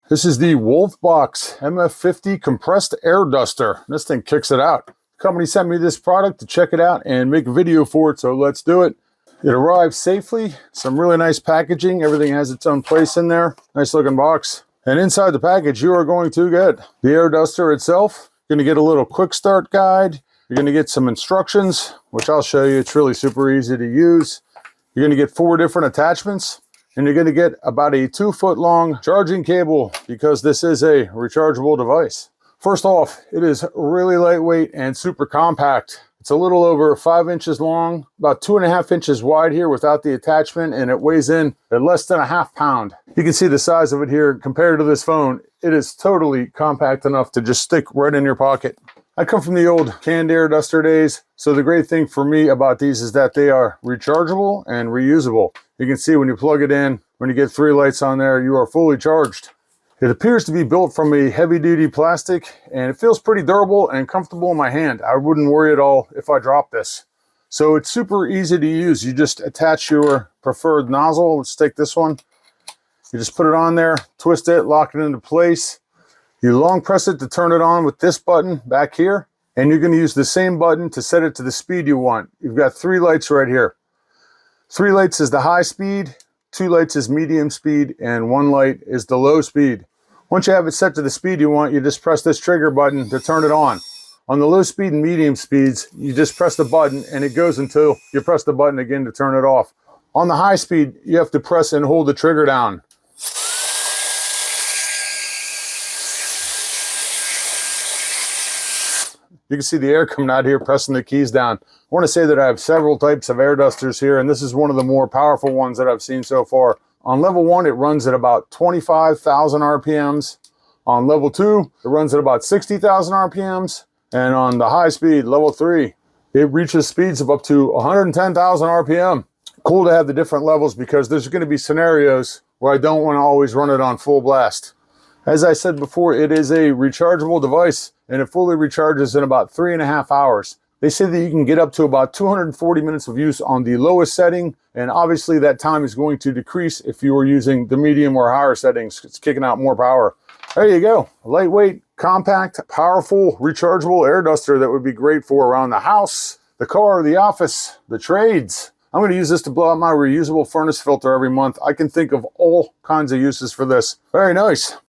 This is the WOLFBOX MF50 compressed air duster. This thing kicks it out. The company sent me this product to check it out and make a video for it, so let's do it. It arrived safely. Some really nice packaging. Everything has its own place in there. Nice looking box. And inside the package, you are going to get the air duster itself. You're going to get a little quick start guide. You're going to get some instructions, which I'll show you. It's really super easy to use. You're going to get 4 different attachments. And you're going to get about a 2-foot long charging cable because this is a rechargeable device. First off, it is really lightweight and super compact. It's a little over 5 inches long, about 2.5 inches wide here without the attachment, and it weighs in at less than a ½ pound. You can see the size of it here compared to this phone. It is totally compact enough to just stick right in your pocket. I come from the old canned air duster days, so the great thing for me about these is that they are rechargeable and reusable. You can see when you plug it in, when you get 3 lights on there, you are fully charged. It appears to be built from a heavy-duty plastic, and it feels pretty durable and comfortable in my hand. I wouldn't worry at all if I dropped this. So it's super easy to use. You just attach your preferred nozzle. Let's take this one. You just put it on there, twist it, lock it into place. You long press it to turn it on with this button back here, and you're going to use the same button to set it to the speed you want. You've got 3 lights right here. 3 lights is the high speed, 2 lights is medium speed, and 1 light is the low speed. Once you have it set to the speed you want, you just press this trigger button to turn it on. On the low speed and medium speeds, you just press the button and it goes until you press the button again to turn it off. On the high speed, you have to press and hold the trigger down. You can see the air coming out here pressing the keys down. I want to say that I have several types of air dusters here, and this is one of the more powerful ones that I've seen so far. On level 1, it runs at about 25,000 RPMs. On level 2, it runs at about 60,000 RPMs. And on the high speed, level 3, it reaches speeds of up to 110,000 RPM. Cool to have the different levels because there's going to be scenarios where I don't want to always run it on full blast. As I said before, it is a rechargeable device, and it fully recharges in about 3.5 hours. They say that you can get up to about 240 minutes of use on the lowest setting, and obviously that time is going to decrease if you are using the medium or higher settings. It's kicking out more power. There you go. A lightweight, compact, powerful, rechargeable air duster that would be great for around the house, the car, the office, the trades. I'm going to use this to blow out my reusable furnace filter every month. I can think of all kinds of uses for this. Very nice.